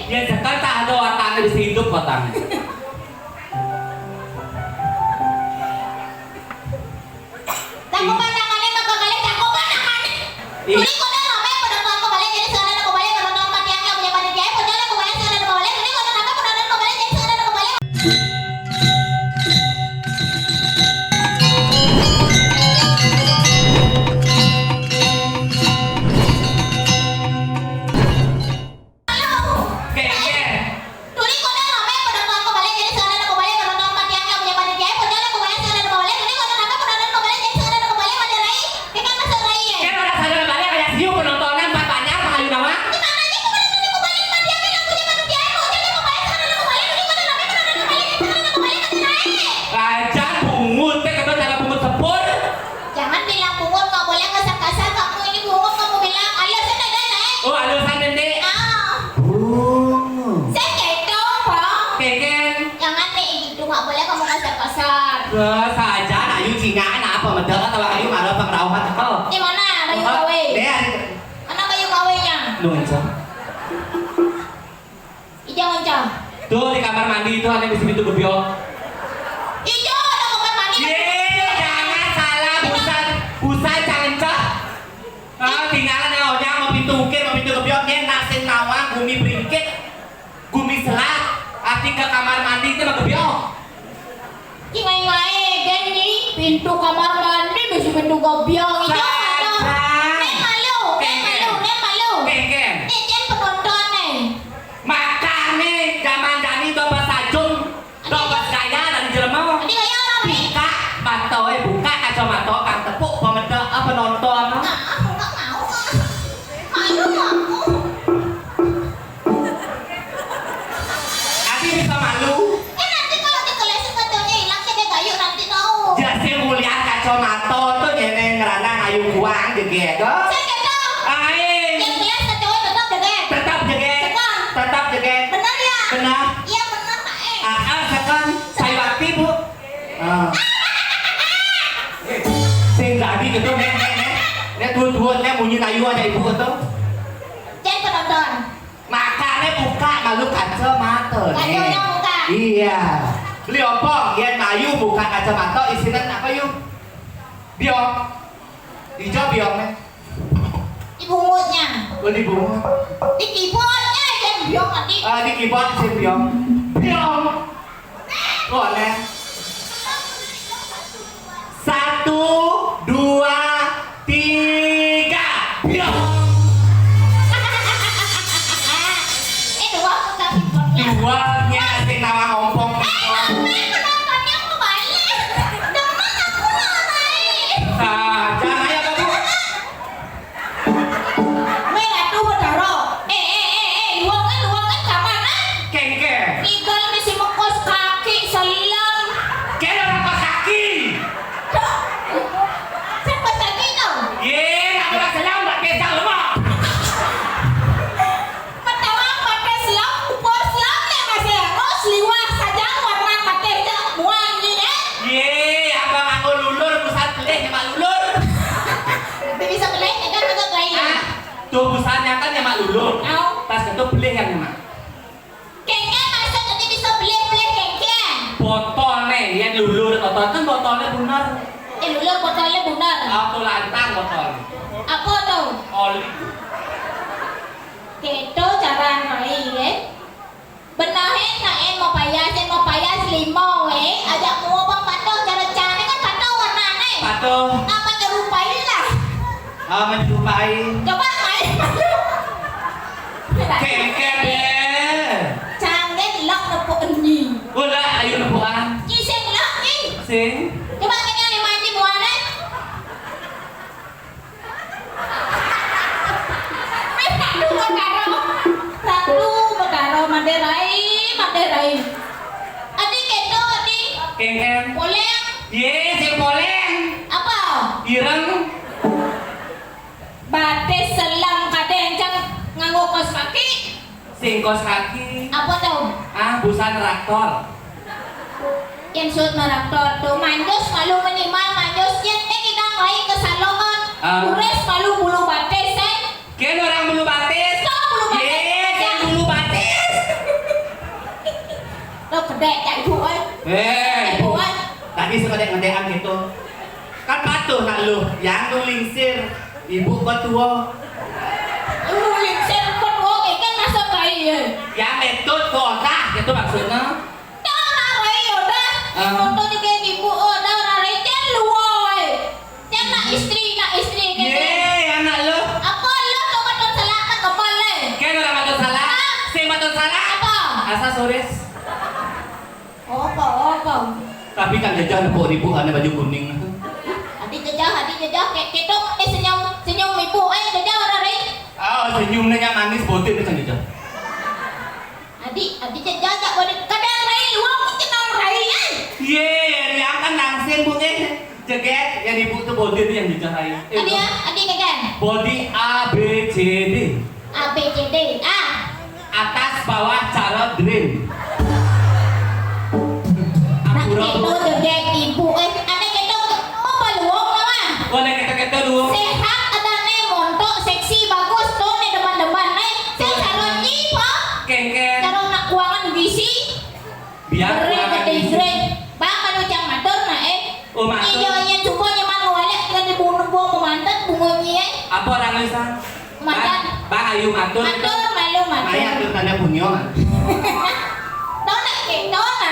Ya Jakarta ada watangnya bisa hidup watangnya. Cakupan tangannya maka kalian cakupan tangannya. Tuli kono rame penonton kembali jadi sekarang kembali penonton mati yang punya panitia penonton kembali sekarang kembali tuli kono rame penonton kembali jadi sekarang kembali. Saja Ayu Cina apa mendarat kalau Ayu marah pengerawat kau. Di mana Bayu Kawe? Mana Bayu Kawenya? Lu ngecek. Ijang ngecek. Tuh di kamar mandi itu ada di pintu gebyok. Ijo ada kamar mandi. Jangan salah busan cancok. Tinggalan yang ojang mau pintu ukir mau pintu gebyoknya nasin nawang gumi beringkit gumi selat arti ke kamar mandi itu mau gebyok. Ngai gini pintu kamar mandi masih pintu gobiong itu ada. Malu. Ini penonton nih. Makanya zaman Dani doba sajung, doba gaya dari Jerman. Ini kayak orang nih. Buka pantau buka kacamata kang tepuk pemeda penonton. Aku nggak mau. Malu aku. Nanti bisa malu. Nanti kalau dikelesin kacaunya hilang saya gayu nanti tahu. Jadi mulia kacamata tuh nyeneng ngerana ngayu kuang jeget. Saya kacau. Yang lihat kacaunya tetap jeget. Tetap jeget. Benar ya? Benar. Iya benar nak. Sekarang saya waktu bu. Sing tadi gitu nek tuan-tuannya bunyi kayu aja ibu itu. Jangan penonton. Makanya buka malu kacamata nih. Kacaunya buka. Iya. Beli ompong, ya Ayu buka kacamata isinya apa yuk? Biong. Hijau biongnya. Di bungutnya. Beli bunga. Di keyboardnya jangan biong nanti. Di keyboard si biong. Biong. Boleh. 1, 2, 3. Biong. Dua buka keyboardnya. Duanya si nawang ompong. Penontonnya kebalik. Demen aku naik. Jangan ayo kamu. Tuh bedaro. Luangnya kamar ah. Kengke. Tinggal misi mekos kaki selang. Kena apa kaki? Siapa kaki dong? Nak berak selang tak kisah lemah. Pertama pakai selang, ukur selangnya masih harus liwat saja warna pakai muang ya. Abang aku lulur pusat pelih nyemak lulur. Bisa beli kan betul lain. Tuh pusatnya kan nyemak lulur. Tas itu pelih yang nyemak. Kengke masuk nanti bisa beli kengke. Botolnya yang lulur botol kan botolnya benar. Lulur botolnya benar. Aku lantang botol. Apa tuh? Oli. Gitu cara ngai benahin nak mau payas limo ajak mau bang patuh cara cara kan patuh warna nih. Patuh. Apa nyerupain lah. Menyerupai. Coba main. Kengke deh. Canggih lok nepuk enyi. Udah ayo nepukan. Kising lok nih. Sing. Coba tinggal di mandi buana. Ratu Maderai. Adik keto adik. Kengken. Poleng. Sing poleng. Apa? Ireng. Batis selang kadang nganggo kos kaki. Sing kos kaki. Apa tuh? Busan traktor. Yang suit traktor tuh manjus malu minimal manjusnya kita ngai ke salongan. Ures malu bulu batis Kena orang bulu batis. Bulu batis. Bulu batis. ngedek cak ibu oi. Ibu oi. Tadi suka ngedek-ngedekan gitu. Kan patuh nak lu, yang lu lingsir. Ibu kau tua. Lu lingsir kau tua kan masuk kaya. Yang metode kau otak, itu maksudnya. Dah rai udah. Foto ni kayak ibu dah rai cen lu oi. Cen nak istri kan. Ye, anak lu. Apa lu kau maton salah kan kepal le. Kan orang maton salah. Sing maton salah. Apa? Asa sores. Apa? Tapi kan jajan kok ibu ada baju kuning. Hadi jejah kayak ketok senyum ibu jejah orang rai. Oh, senyumnya manis botin kan jajan. Adi jejah jak boleh kadang rai luang kenal rai kan. Ye, yang kan nangsin bu jeget yang ibu tuh botin yang jajan. Adi kan. Body A B C D. A B C D A. Atas bawah cara drain. Nak ketok jeget ibu ane ketok apa luang nama? Boleh kita dulu. Sehat adane montok seksi bagus tuh nih depan-depan saya calon ipa. Kengken. Calon nak keuangan gizi. Biar Gede. Bang anu jang matur Oh, matur. Iya cukup nyaman walek kan dibunuh-bunuh pemantat bungonya Apa orang lisan? Mantan. Bang ayu matur. Malu. Ayah tuh tanda punyo kan. Đó là chuyện đó mà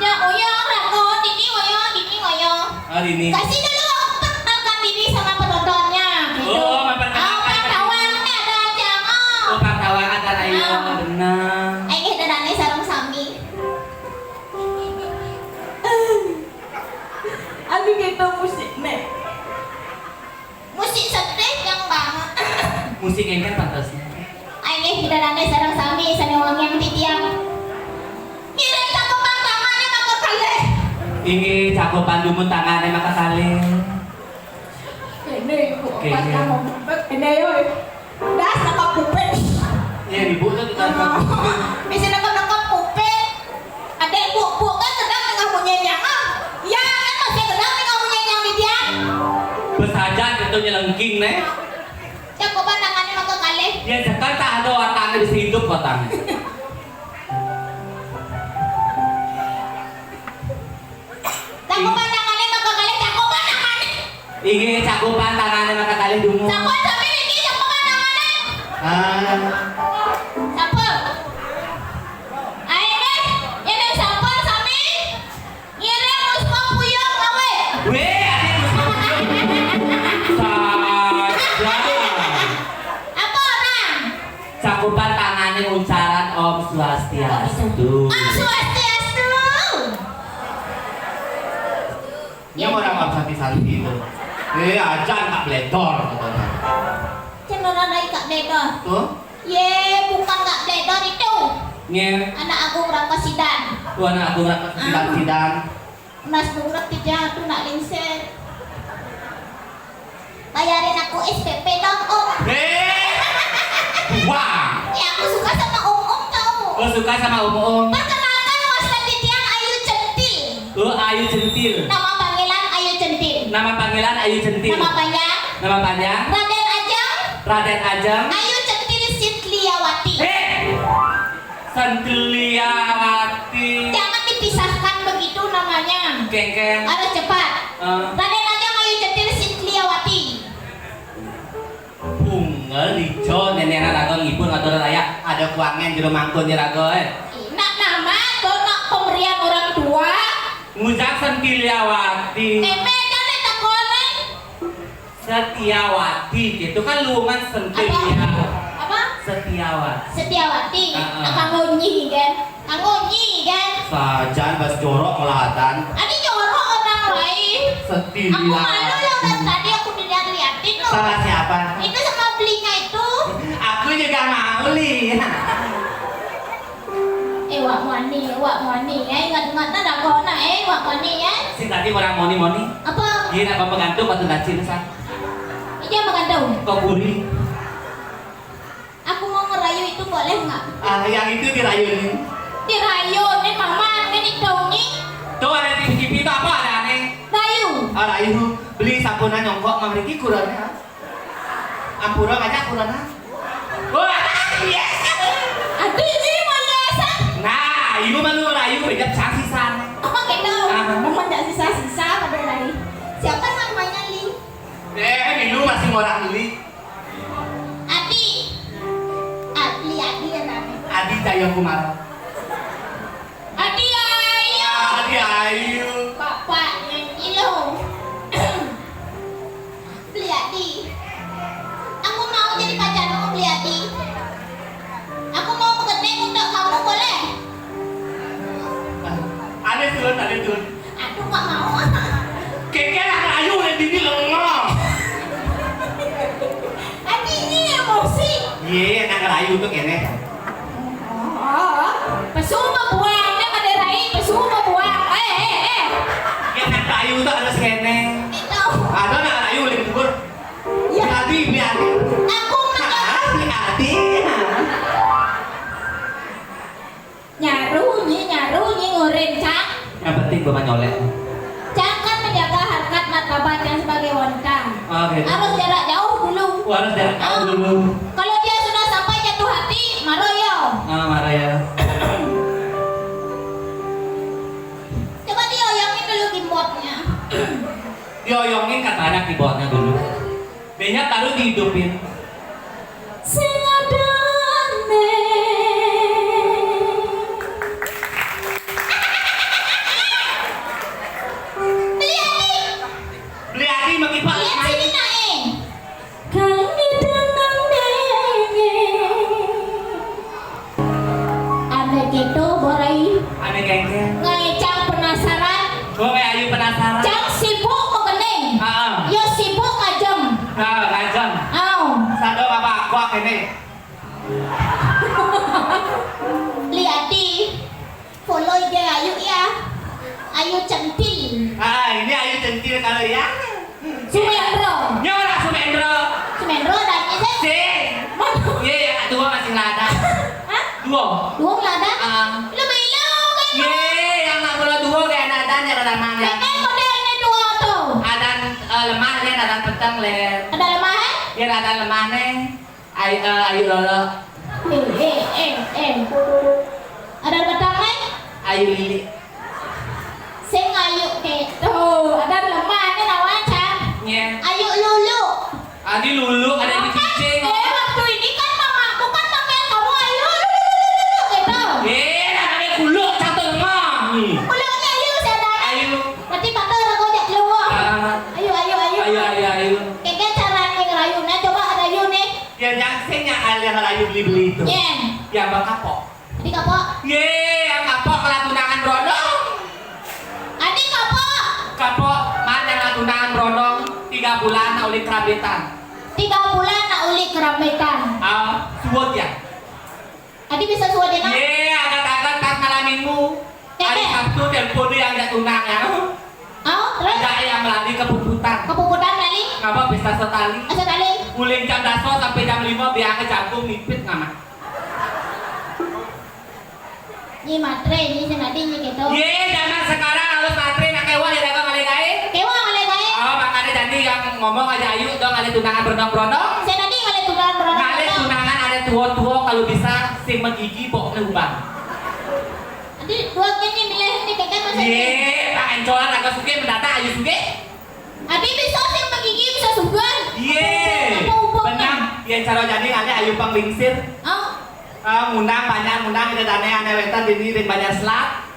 Dạ ủa yo là cô Dini ngoyo Oh ini. Kasih dulu perkenalkan diri sama penontonnya gitu. Oh, memperkenalkan. Pantauannya ada jangan. Oh, pantauan ada ayo benar. Ini dadane sarung sami. Aku gitu musik nih. Musik setrek yang banget. Musik kengken pantasnya. Ini dadane sarung sami sanewangi yang titiang. Kirim cakupan tangannya maka kalih. Ini cakupan dumun tangannya maka salin. Ini bu, Oke, pas iya. kamu bebek ini yoi. Das nakap kuping. Ya ibu tuh kita Bisa nakap kuping. Ada bu kan sedang tengah mau nyenyang Ya kan masih sedang tengah mau nyenyang di dia. besajan itu nyelengking nih. Cakupan tangannya maka kalih. Ya sekarang tak ada orang bisa hidup kotanya. Cakupan tangannya maka kalih. Cakupan tangannya. Ini cakupan tangannya maka kali dungu. Cakupan sampai ini cakupan tangannya. Ah, Sampel. Ayo deh. Ini sampel sami. Ngirim musma puyeng gawe. weh, saja. Apa orang? Cakupan tangannya ucaran Om Swastiastu. Swastiastu. Ini orang Om Santi itu. Ajan tak bledor katanya. Cenderung dari Kak Dedor. Tuh, Ye, bukan Kak Dedor itu. nih, Anak Agung Rangkasidan. tuh anak aku rapat sidang. Mas Nurut tidak tuh nak lingser. Bayarin aku SPP dong, Om. Wah, Ya aku suka sama Om tau. oh suka sama Om. Perkenalkan Wasta Titian Ayu Centil. Oh Ayu Centil. Nama panggilan Ayu Centil. Nama panggilan Ayu Centil. Nama panjang Nama panjang Raden Ajeng Raden Ajeng. Ayu Centil Sitliawati. Santiliawati. Jangan dipisahkan begitu namanya. Kengkeng. Harus cepat. Eh. Raden Ajeng Ayu Centil Sitliawati. Bunga lijo nenek ragon ibu ngatur raya ada kuangan jero mangkun di ragon. Nak nama atau nak pemberian orang tua? Ngujak Santiliawati. Jangan takonan. Setiawati itu kan luman Santilia. Apa? Setiawati. Setiawati. Ah. Kanggo nyi kan? Sajan bas jorok melahatan. Adi jorok orang lain. Setilia. Aku malu loh dan tadi aku dilihat-liatin loh. Salah siapa? Itu sama belinya itu. Aku juga mau lihat. Wak Mani, ingat-ingat ada kona Wak Mani ya. Si tadi orang moni. Apa? Dia apa penggantung waktu nasi sa. Iya mengandung. Kok buri? Aku mau ngerayu itu boleh nggak? Ah, yang itu dirayunin. Dirayu, nih mama, nih didongi. Tuh ada di TV itu apa ada aneh? Rayu. Ah, rayu beli sapunan nyongkok memiliki kurangnya. Ampura ngajak kurangnya. Wah, yes. Aduh ini mana sah? Nah, ibu malu rayu orang li. Adi. Adi ya namanya. Adi Cahyo Kumara. Adi ayo. Adi ayu. Bapaknya Ilo. Beli Adi. Aku mau jadi pacarmu beli Adi. Aku mau mengening untuk kamu boleh? Ada turun. Aduh gak mau. Keke lah ayu yang dini lengah. Adi ini emosi. Iya, nak ayu tuh kene. Oh, pesuma buangnya kaderai, pesuma buang. Yang nak ayu tuh ada kene. Itu. Ada nak ayu lebih kubur. Ya. Beli Adi. Aku menang. Beli Adi. Nyarunya ngurin cak. Yang penting bapak nyolek. Jangan menjaga harkat martabatnya sebagai wanita. Oke. Harus jarak jauh dulu. Harus dari kau dulu. Kalau dia sudah sampai jatuh hati, maroyo. Marah ya. Coba dioyongin dulu gimbotnya. Dioyongin kata anak keyboardnya dulu. Banyak baru dihidupin. Beli hati. Beli Adi makipak. Lihat sini naik. Ada gitu borai. Ada gengnya. Ngecang penasaran. Gue kayak ayu penasaran. Cang sibuk mau kening. Yo sibuk ajem. Nah, kajang. Au. Sado apa kuak ini. Liati. Follow IG Ayu ya. Ayu centil. Ini ayu centil kalau ya. Sumendro. Nyola Sumendro. Sumendro dan ini Si. Iya, ya, dua masih lada. Hah? Dua. Dua lada? Ah. Lu bilang kan? Iya, yang nggak boleh dua kayak nadanya ada mana. Kan modelnya dua tuh. Ada lemah len, ada petang len. Ada lemahan? Ya ada lemah len. Ayu lolo. Ada batang kan? Ayu lili. Sing ayu gitu. Ada lemahannya nawaca. Iya. Ayu lulu. Adi lulu ada di kucing. Waktu ini kan mamaku kan manggil kamu ayu lulu gitu. Namanya kuluk satu lemah. Kulungnya ayu sadar. Ayu. Berarti patah udah gojek lu. Ayu. Ayu. Kayaknya cara ngerayunya coba ada ayu nih. Ya jangsengnya yang ayu beli itu. Yen. Yang bang kapok. Adik kapok. Yang kapok lah tunangan brodong. Adik kapok. Kapok mana lah tunangan brodong 3 bulan nak uli kerabetan. 3 bulan nak uli keramaitan. Suwot ya. Adik bisa suadenan. Agak-agak pas malam minggu. Hari Sabtu telepon dia yang tunang ya. Terus Ada yang melalui kepuputan. kepuputan kali. Ngapa pesta setali? Asa kali. Uling jam 10 sampai jam 5 biar ke jagung nipit ngama. Ni matre ni senadi ni gitu. Zaman sekarang harus matre nak kewa ya dagang kali gae. Kewa ngale gae. Makanya jadi yang ngomong aja ayu dong ada tunangan brodong-brodong. Senadi ngale tunangan berono. Ada tunangan ada tua-tua kalau bisa sing megigi pok ubah. Adik dua kini milih ni kakek masa ni. Tak encolan agak suge mendatang ayu suge. Adik bisa sih menggigi bisa sugan. Apa ubah kan? Benang. Yang cara jadi ada ayu panglingsir. Ngundang banyak ngundang kita dana ane wetan di sini banyak selat.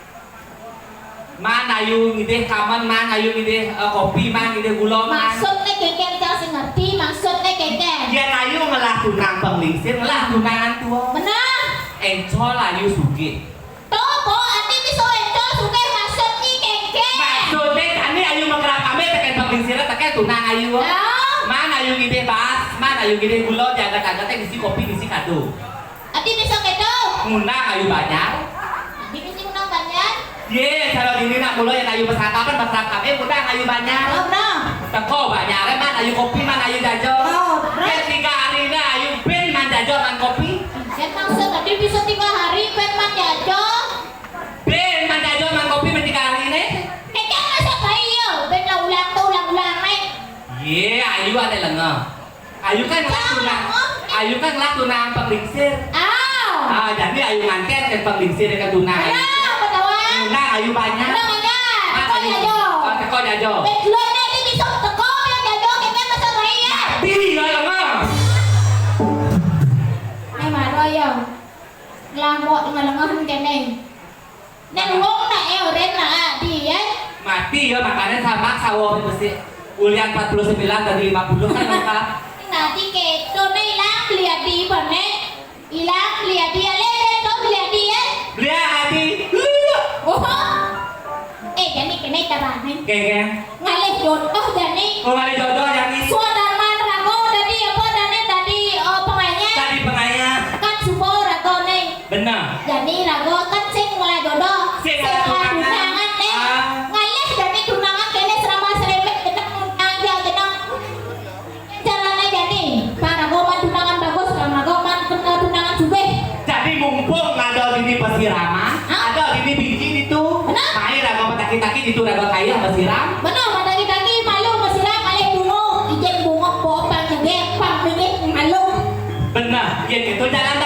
Man ayu ngide kaman man ayu ngide kopi man ngide gula man. Maksudnya kakek kita sih ngerti maksudnya kakek. Dia ayu ngelah tunang panglingsir ngelah tunangan tua. Benar. Encol ayu suge. Topo adik bisa encol suka maksudnya kakek. Maksudnya kami ayu mengkerap kami tekan panglingsir tekan tunang ayu. Man ayu ngide bas, man ayu ngide gula jaga-jaga teh ngisi kopi ngisi kado. Adik bisa gitu. Ngundang ayu banyak. Adik bisa undang banyak. Kalau ini nak mulai yang ayu pesakapan ngundang ayu banyak. Benar. Teko banyak man ayu kopi man ayu jajo. Ketika hari ini ayu ben man jajo man kopi. Kan maksud adik bisa 3 hari penman jajo. Ben man jajo man kopi ben 3 hari ini. Kakek masa bayi ben ulang-ulang nih. Ayu ada lengah. Ayu kan lah tunangan penglingsir. Jadi ayu nganten dan penglingsir dengan tunangan. Ngundang ayu banyak. Teko jajo. Betlon ini bisa teko yang jajo kakek masa bayi. mati lah mah. Ai mà rồi giờ làm bộ mà là ngon cái này nên ngốc na eo ren là đi ấy Mati ya makanya sama sawo mesti kuliah 49 dari 50 kan maka. nanti ke tôi đây lát liệt đi bẩn đấy đi lát liệt đi lên tôi liệt đi ấy Dia hati. ủa ê cái này ta bàn này Geng-geng. ngay lên chốt cái này Oh, ada jodoh yang ini. Suadarman rago tadi apa tadi pemainnya Tadi pengaya. kan semua rago nih Benar. jadi rago kan sing mulai jodoh Sing mulai tunangan. nih Ah. ngalah jadi tunangan kene selama serempet tenang aja tenang caranya jadi pak rago man tunangan bagus pak rago man tunangan juga Jadi mumpung ada ini pesirama, Hah? ada ini biji itu. Benar. Main raga taki-taki itu raga kaya pesiram. benar mata daki malu masih lah malah bungo ijen bungo popang gede pang gede malu Benar. Ya itu jalan